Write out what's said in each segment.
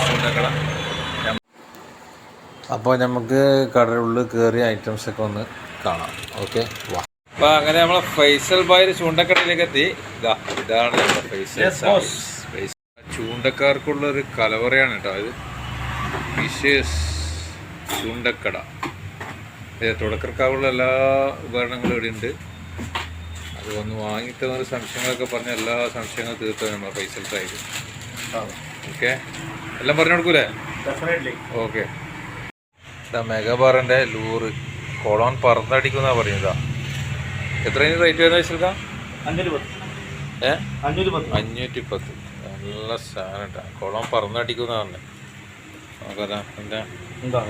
ചൂണ്ടക്കട. അപ്പോൾ നമുക്ക് കടയുടെ ഉള്ളിൽ കയറിയ ഐറ്റംസൊക്കെ ഒന്ന് കാണാം. ഓക്കെ, വാ. അപ്പോൾ അങ്ങനെ നമ്മളെ ഫൈസൽ ഭായ് ചൂണ്ടക്കടയിലേക്ക് എത്തി. ഇതാണ് നമ്മുടെ ഫൈസൽ. ചൂണ്ടക്കാർക്കുള്ളൊരു കലവറയാണ് കേട്ടോ ഇത്. വിശേഷ് ചൂണ്ടക്കട. തുടക്കർക്കാവുള്ള എല്ലാ ഉപകരണങ്ങളും ഇവിടെ ഉണ്ട്. അത് വന്ന് വാങ്ങിത്തന്ന സംശയങ്ങളൊക്കെ പറഞ്ഞ എല്ലാ സംശയങ്ങളും തീർത്തത് നമ്മളെ ഫൈസൽ ഭായ്. ഓക്കെ, എല്ലാം പറഞ്ഞു കൊടുക്കൂലേ? ഓക്കെ. മെഗാബാറിൻ്റെ ലൂറ് കൊളോൺ പറന്നടിക്കുന്ന പറയുന്നതാ. എത്രയാണ് റേറ്റ് വരുന്നത് വെച്ചാൽ? 510. നല്ല സാധനം കേട്ടോ. കൊളോൺ പറന്നടിക്കുന്ന പറഞ്ഞത്. നോക്കാം എൻ്റെ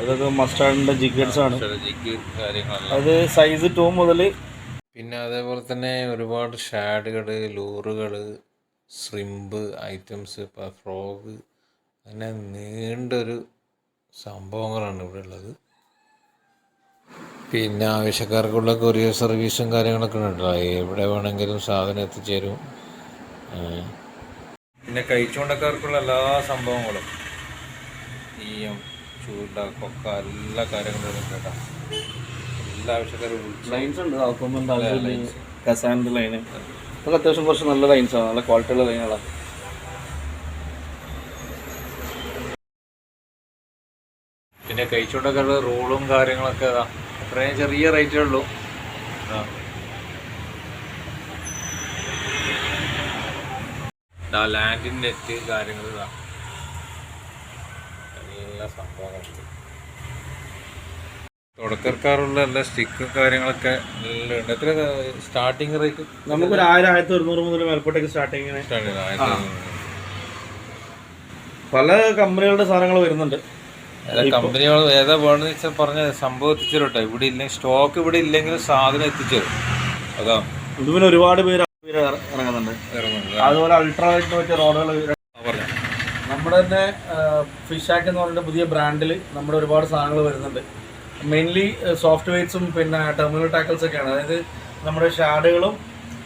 ഇതൊക്കെ മസ്റ്റാർഡിൻ്റെ ജിഗ്സ് ആണ്. ജിഗ് കാര്യങ്ങളല്ല, അത് സൈസ് 2 മുതൽ. പിന്നെ അതേപോലെ തന്നെ ഒരുപാട് ഷാഡുകൾ, ലൂറുകൾ, ശ്രിമ്പ് ഐറ്റംസ്, ഫ്രോഗ്, അങ്ങനെ നീണ്ടൊരു സംഭവങ്ങളാണ് ഇവിടെ ഉള്ളത്. പിന്നെ ആവശ്യക്കാർക്കുള്ള കൊറിയർ സർവീസും കാര്യങ്ങളൊക്കെ ഉണ്ടല്ലോ. എവിടെ വേണമെങ്കിലും സാധനം എത്തിച്ചേരും. പിന്നെ കഴിച്ചുകൊണ്ടക്കാർക്കുള്ള എല്ലാ സംഭവങ്ങളും, ഈയം, ചൂണ്ട, കൊക്ക, എല്ലാ കാര്യങ്ങളും കേട്ടോ. എല്ലാ ആവശ്യക്കാരും ലൈൻസ് ഉണ്ട്. കസാൻ്റെ ലൈന് അതൊക്കെ അത്യാവശ്യം കുറച്ച് നല്ല ലൈൻസാണ്, നല്ല ക്വാളിറ്റിയുള്ള ലൈനുകളാണ്. പിന്നെ കഴിച്ചുകൊണ്ടൊക്കെ റോളും കാര്യങ്ങളൊക്കെ അത്രയും ചെറിയ റേറ്റേ ഉള്ളൂ. ലാൻഡിൻ്റെ നെറ്റ് കാര്യങ്ങൾ എല്ലാ സംഭവങ്ങളുണ്ട്. തുടക്കക്കാരുള്ള എല്ലാ സ്റ്റിക്കും കാര്യങ്ങളൊക്കെ എല്ലാം ഉണ്ട്. എത്ര സ്റ്റാർട്ടിങ് റേറ്റ്? നമുക്കൊരു 1000-1100 മുതൽ മേൽപ്പോട്ടേക്ക് സ്റ്റാർട്ടിങ്. പല കമ്പനികളുടെ സാധനങ്ങൾ വരുന്നുണ്ട്. കമ്പനികൾ ഏതാ വേണമെന്ന് വെച്ചാൽ പറഞ്ഞ സംഭവം എത്തിച്ചു കേട്ടോ. ഇവിടെ ഇല്ലെങ്കിൽ സ്റ്റോക്ക് ഇവിടെ ഇല്ലെങ്കിൽ സാധനം എത്തിച്ചേരും. അതാ ഇതുപോലെ ഒരുപാട് പേര് ഇറങ്ങുന്നുണ്ട്. അതുപോലെ അൾട്രാവൈറ്റിന് പറ്റിയ റോഡുകൾ നമ്മുടെ തന്നെ ഫിഷ് ആക്ക് എന്ന് പറഞ്ഞിട്ട് പുതിയ ബ്രാൻഡിൽ നമ്മുടെ ഒരുപാട് സാധനങ്ങൾ വരുന്നുണ്ട്. മെയിൻലി സോഫ്റ്റ് വെയ്റ്റ്സും പിന്നെ ടെർമിനൽ ടാക്കിൾസ് ഒക്കെയാണ്. അതായത് നമ്മുടെ ഷാഡുകളും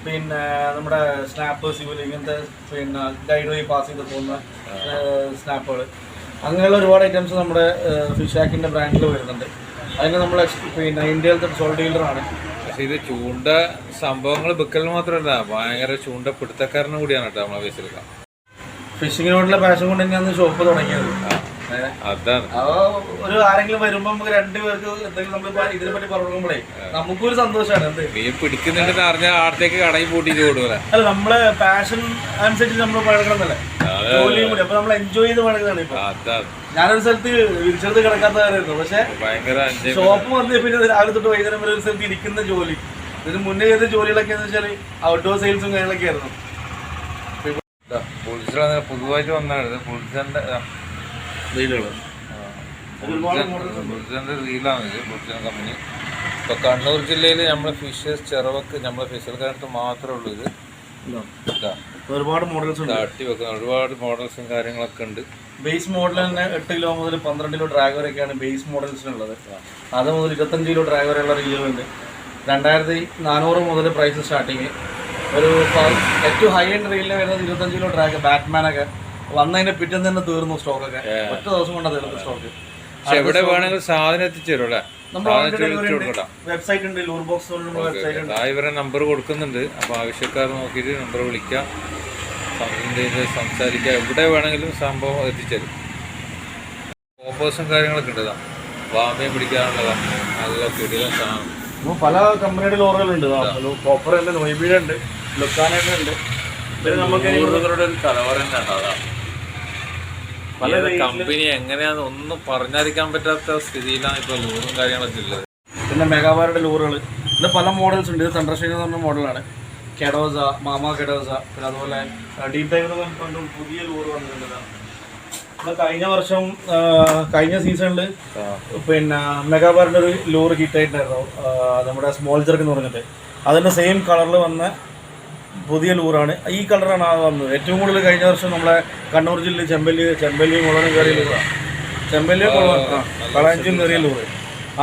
പിന്നെ നമ്മുടെ സ്നാപ്പ്, സിവിൽ, ഇങ്ങനത്തെ പിന്നെ ഗൈഡ് വഴി പാസ് ചെയ്ത് പോകുന്ന സ്നാപ്പുകൾ, അങ്ങനെയുള്ള ഒരുപാട് ഐറ്റംസ് നമ്മുടെ ഫിഷ് ആക്കിൻ്റെ ബ്രാൻഡിൽ വരുന്നുണ്ട്. അതിന് നമ്മൾ പിന്നെ ഇന്ത്യയിലത്തെ സോൾ ഡീലറാണ്. പക്ഷേ ഇത് ചൂണ്ട സംഭവങ്ങൾ വിൽക്കൽ മാത്രമല്ല, ഭയങ്കര ചൂണ്ട പിടുത്തക്കാരനും കൂടിയാണ് കേട്ടോ നമ്മളെ ഫേസിലെടുക്കാം. ഫിഷിങ്ങിനോടുള്ള പാഷൻ കൊണ്ട് തന്നെയാണ് ഷോപ്പ് തുടങ്ങിയത്. അതാണ്. ഒരു ആരെങ്കിലും വരുമ്പോ നമുക്ക് 2 പേർക്ക് എന്തെങ്കിലും നമ്മൾ ഇതിനെ പറ്റി പറയുമ്പോഴേ നമുക്കൊരു സന്തോഷമാണ്. മീൻ പിടിക്കുന്നുണ്ടെന്ന് അറിഞ്ഞാൽ ആടത്തേക്ക് കടയിൽ പൂട്ടിയിട്ട് കൊടുക്കൂല. അല്ല, നമ്മളെ പാഷൻ അനുസരിച്ച് നമ്മൾ പഴകണമെന്നല്ലേ, ജോലിയും കൂടി. അപ്പൊ നമ്മൾ എൻജോയ് ചെയ്ത് പഴകുന്നതാണ്. ഇപ്പൊ ഞാനൊരു സ്ഥലത്ത് വിരിച്ചെടുത്ത് കിടക്കാത്ത കാര്യമായിരുന്നു. പക്ഷെ ഷോപ്പ് വന്ന് പിന്നെ രാവിലെ തൊട്ട് വൈകുന്നേരം വരെ ഒരു സ്ഥലത്ത് ഇരിക്കുന്ന ജോലി. ഇതിന് മുന്നേ ചെയ്ത ജോലികളൊക്കെ എന്ന് വെച്ചാൽ ഔട്ട്ഡോർ സെയിൽസും കാര്യങ്ങളൊക്കെ ആയിരുന്നു. പൊതുവായിട്ട് വന്നാണ് പുളിച്ചന്റെ റീലാണ് ഇത്. പുളിച്ചൻ കമ്പനി ഇപ്പൊ കണ്ണൂർ ജില്ലയിൽ നമ്മുടെ ഫിഷസ് ചിറവക്ക് നമ്മളെ ഫിഷൽക്കാരത്ത് മാത്രമേ ഉള്ളൂ. ഇത് ഒരുപാട് മോഡൽസ് ഉണ്ട്. തട്ടി വെക്കുന്ന ഒരുപാട് മോഡൽസും കാര്യങ്ങളൊക്കെ ഉണ്ട്. ബേസ് മോഡൽ തന്നെ 8 കിലോ മുതൽ 12 കിലോ ഡ്രാഗ് വരെയൊക്കെയാണ് ബേസ് മോഡൽസിനുള്ളത്. അത് മുതൽ 25 കിലോ ഡ്രാഗ് വരെയുള്ള റീലുകളുണ്ട്. 2400 മുതൽ പ്രൈസ് സ്റ്റാർട്ടിങ്. ഒരു ഏറ്റവും ഹൈ എൻഡ് റീലിന് വരുന്നത് 25 കിലോ ഡ്രാഗ്. ബാറ്റ്മാനൊക്കെ വന്നതിന്റെ പിറ്റേന്ന് തന്നെ തീർന്നു സ്റ്റോക്കൊക്കെ. ഒറ്റ ദിവസം കൊണ്ടാണ് തീർന്നു സ്റ്റോക്ക്. എവിടെ വേണമെങ്കിലും സാധനം എത്തിച്ചേരും അല്ലേ? വെബ്സൈറ്റ് ഉണ്ട്, ലൂർ ബോക്സ് വെബ്സൈറ്റ് ഉണ്ട്. ഇവരെ നമ്പർ കൊടുക്കുന്നുണ്ട്. അപ്പോൾ ആവശ്യക്കാർ നോക്കിയിട്ട് നമ്പർ വിളിക്കാം, സംസാരിക്കാം. എവിടെ വേണമെങ്കിലും സംഭവം എത്തിച്ചേരും. ഓഫേഴ്സും കാര്യങ്ങളൊക്കെ ഉണ്ട്. വാമയും പിടിക്കാനുള്ളതാണ്. നല്ല കിടില സാധനം. പല കമ്പനിയുടെ ലോറുകളുണ്ട്. കോപ്പർ ഉണ്ട്, നോയിബീഡ് ഉണ്ട്, ലുക്കാനൊക്കെ ഉണ്ട്. പിന്നെ നമുക്ക് ഒരു കലവറ തന്നെയാണ്. അതാണ് പല കമ്പനി എങ്ങനെയാന്ന് ഒന്നും പറഞ്ഞറിയിക്കാൻ പറ്റാത്ത സ്ഥിതിയിലാണ് ഇപ്പോൾ ലൂറും കാര്യങ്ങളൊക്കെ ഉള്ളത്. പിന്നെ മെഗാബാറിന്റെ ലൂറുകൾ ഇത് പല മോഡൽസ് ഉണ്ട്. ഇത് തണ്ടർഷീൻ എന്ന് പറഞ്ഞ മോഡലാണ്. കെഡോസ, മാമ കെഡോസ. പിന്നെ അതുപോലെ ഡീപ് ഡൈവ് പുതിയ ലൂറ് വന്നിട്ടുണ്ട്. കഴിഞ്ഞ സീസണിൽ പിന്നെ മെഗാബാറിന്റെ ഒരു ലൂറ് ഹിറ്റായിട്ടുണ്ടായിരുന്നു, നമ്മുടെ സ്മോൾ ജെർക്ക് എന്ന് പറഞ്ഞിട്ട്. അതിൻ്റെ സെയിം കളറിൽ വന്ന പുതിയ ലൂറാണ്. ഈ കളറാണ് വന്നത്. ഏറ്റവും കൂടുതൽ കഴിഞ്ഞ വർഷം നമ്മളെ കണ്ണൂർ ജില്ലയിൽ ചെമ്പല്ലി മുളനും കയറിയ ലൂറാണ്. ചെമ്പല്ലി കളാഞ്ചിയും കയറിയ ലൂറ്.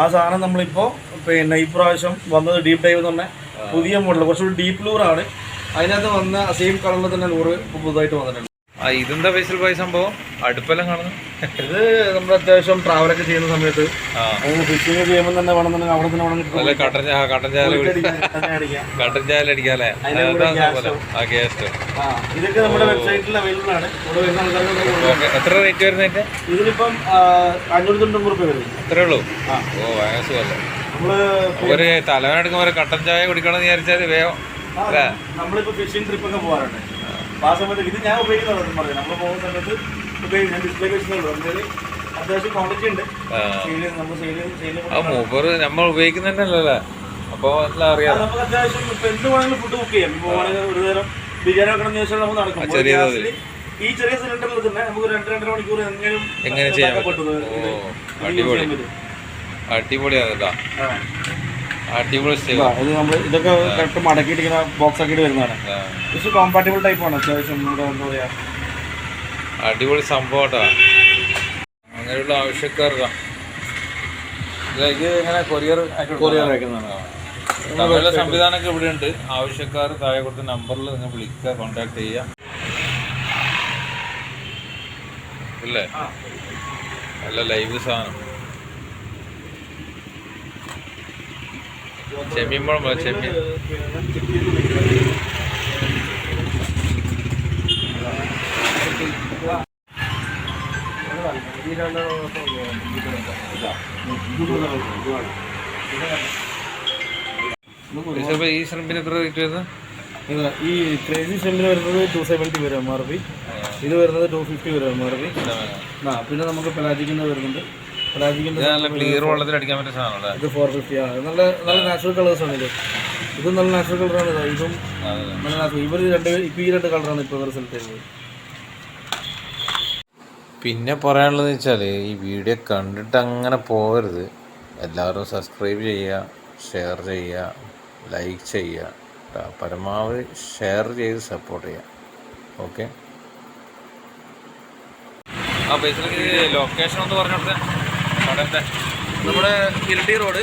ആ സാധനം നമ്മളിപ്പോൾ പിന്നെ ഈ പ്രാവശ്യം വന്നത് ഡീപ്പ് ഡൈവ് എന്ന് പറഞ്ഞാൽ പുതിയ മോഡൽ, കുറച്ചുകൂടി ഡീപ്പ് ലൂറാണ്. അതിനകത്ത് വന്ന സെയിം കളറിൽ തന്നെ ലൂറ് പുതുതായിട്ട് വന്നിട്ടുണ്ട്. ഇതെന്താ പൈസ പോയ സംഭവം അടുപ്പെല്ലാം കാണുന്നു. ഇത് നമ്മൾ അത്യാവശ്യം ട്രാവലൊക്കെ ചെയ്യുന്ന സമയത്ത് ഫിഷിങ് ചെയ്യുമ്പോൾ തന്നെ വേണമെന്നുണ്ടെങ്കിൽ അവിടെ തന്നെ വേണമെങ്കിൽ കട്ടൻ ചായ അടിക്കാല്ലേ. ഇതൊക്കെ നമ്മുടെ വെബ്സൈറ്റിൽ അവൈലബിൾ ആണ്. ഇവിടെ വരുന്ന ആൾക്കാർക്ക് എത്ര റേറ്റ് വരുന്നതിന്റെ? ഇതിനിപ്പം 590 രൂപ വരും. അത്രേ ഉള്ളൂ. ഓ ഭയങ്കര സുഖമല്ലേ. ഒരു തലവേനെടുക്കുമ്പോൾ കട്ടൻ ചായ കുടിക്കണം എന്ന് വിചാരിച്ചാൽ വേഗം. നമ്മളിപ്പോ ഫിഷിംഗ് ട്രിപ്പൊക്കെ പോകാറുണ്ട്. ആ സമയത്ത് ഇത് ഞാൻ ഉപയോഗിക്കുന്നത് പറയാം. നമ്മൾ പോകുന്ന സമയത്ത് ഞാൻ ഡിസ്പ്ലേ വെച്ചിട്ടുള്ളൂ. അത്യാവശ്യം ക്വാളിറ്റി ഉണ്ട്. നമ്മൾ ഉപയോഗിക്കുന്നതല്ലേ. അപ്പൊ അറിയാം. നമുക്ക് അത്യാവശ്യം ഇപ്പൊ എന്ത് വേണമെങ്കിലും ഫുഡ് കുക്ക് ചെയ്യാം. ഇപ്പൊ ഒരു നേരം ബിരിയാണി വെക്കണമെന്ന് ചോദിച്ചാൽ നമുക്ക് നടക്കും. ഈ ചെറിയ സിലിണ്ടറിൽ തന്നെ നമുക്ക് 2-2.5 മണിക്കൂർ എങ്ങനെ ചെയ്യാൻ പറ്റും. അടിപൊളിയാ. അടിപൊളി ഇത് നമ്മൾ ഇതൊക്കെ കറക്റ്റ് മടക്കിയിട്ടിങ്ങനെ ബോക്സ് ആക്കിയിട്ട് വരുന്നതാണ്. ഇത് കോമ്പാറ്റബിൾ ടൈപ്പാണ്. അത്യാവശ്യം എന്താ പറയാ അടിപൊളി സംഭവം. അങ്ങനെയുള്ള ആവശ്യക്കാർക്കാ ഇത് ഇങ്ങനെ കൊറിയർ അയക്കുന്നതാണ്. സംവിധാനമൊക്കെ ഇവിടെ ഉണ്ട്. ആവശ്യക്കാർ താഴെ കൊടുത്ത നമ്പറിൽ നിങ്ങൾ വിളിക്കുക, കോൺടാക്ട് ചെയ്യുക. ഇല്ലേ നല്ല ലൈവ് സാധനം. ചെമ്മീൻ ചെമ്മീൻ ഈ ശ്രമിന് എത്ര റേറ്റ് വരുന്നത്? ഈ ക്രേസി ഷെമ്മിന് വരുന്നത് 270 വരും MRP. ഇത് വരുന്നത് 250 വരും MRP. പിന്നെ നമുക്ക് പെലാജിക്കിൻ്റെ വരുന്നുണ്ട്. ക്ലിയർ വെള്ളത്തിൽ അടിക്കാൻ പറ്റിയ സാധനം. ഇത് 450. നല്ല നല്ല നാച്ചുറൽ കളേഴ്സ് ആണ്. ഇതും നല്ല നാച്ചുറൽ കളറാണ്. ഇതും നല്ല നാച്ചുറൽ. ഇപ്പം ഈ രണ്ട് കളറാണ് ഇപ്പോൾ റിസൾട്ട് ചെയ്യുന്നത്. പിന്നെ പറയാനുള്ളത് വെച്ചാൽ ഈ വീഡിയോ കണ്ടിട്ട് അങ്ങനെ പോകരുത്. എല്ലാവരും സബ്സ്ക്രൈബ് ചെയ്യുക, ഷെയർ ചെയ്യുക, ലൈക്ക് ചെയ്യുക. പരമാവധി ഷെയർ ചെയ്ത് സപ്പോർട്ട് ചെയ്യുക. ഓക്കെ. ബേസിക്കലി ലൊക്കേഷൻ ഒന്ന് പറഞ്ഞോട്ടെ. നമ്മുടെ ഇരട്ടി റോഡ്.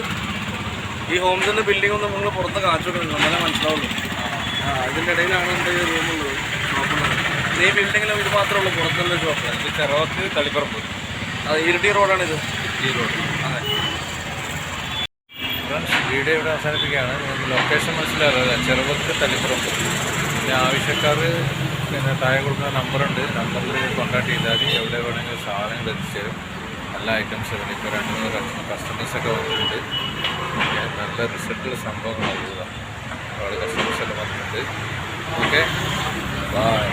ഈ ഹോംസിൻ്റെ ബിൽഡിംഗ് ഒന്നും നമ്മൾ പുറത്ത് കാണിച്ചു കൊടുക്കുന്നത് നമ്മളെ മനസ്സിലാവുള്ളൂ. ഇതിൻ്റെ ഇടയിലാണ് നമ്മുടെ ഈ റൂമുള്ളത്, ഷോപ്പുള്ളത്. ഈ ബിൽഡിങ്ങിലും ഇത് മാത്രമേ ഉള്ളൂ പുറത്തുള്ള ഷോപ്പ്. ചെറുവത്ത് തളിപ്പറമ്പ്. അത് ഇരട്ടി റോഡാണിത്. ഈ റോഡ്. അതെ. വീഡിയോ ഇവിടെ അവസാനിപ്പിക്കുകയാണ്. നിങ്ങൾക്ക് ലൊക്കേഷൻ മനസ്സിലാവില്ല. ചെറുവത്ത് തളിപ്പറമ്പ്. പിന്നെ ആവശ്യക്കാർ പിന്നെ താഴെ കൊടുക്കുന്ന നമ്പറുണ്ട്. നമ്പറിൽ കോൺടാക്ട് ചെയ്താൽ മതി. എവിടെ വേണമെങ്കിലും സാധനങ്ങൾ എത്തിച്ചേരും. നല്ല ഐറ്റംസ് ഉണ്ട്. ഇപ്പോൾ 2-3 കസ്റ്റമേഴ്സൊക്കെ വന്നിട്ടുണ്ട്. നല്ല റിസൾട്ടുള്ള സംഭവങ്ങൾ നൽകുക. ഒരുപാട് കസ്റ്റമേഴ്സ് എല്ലാം വന്നിട്ടുണ്ട്. Okay, by.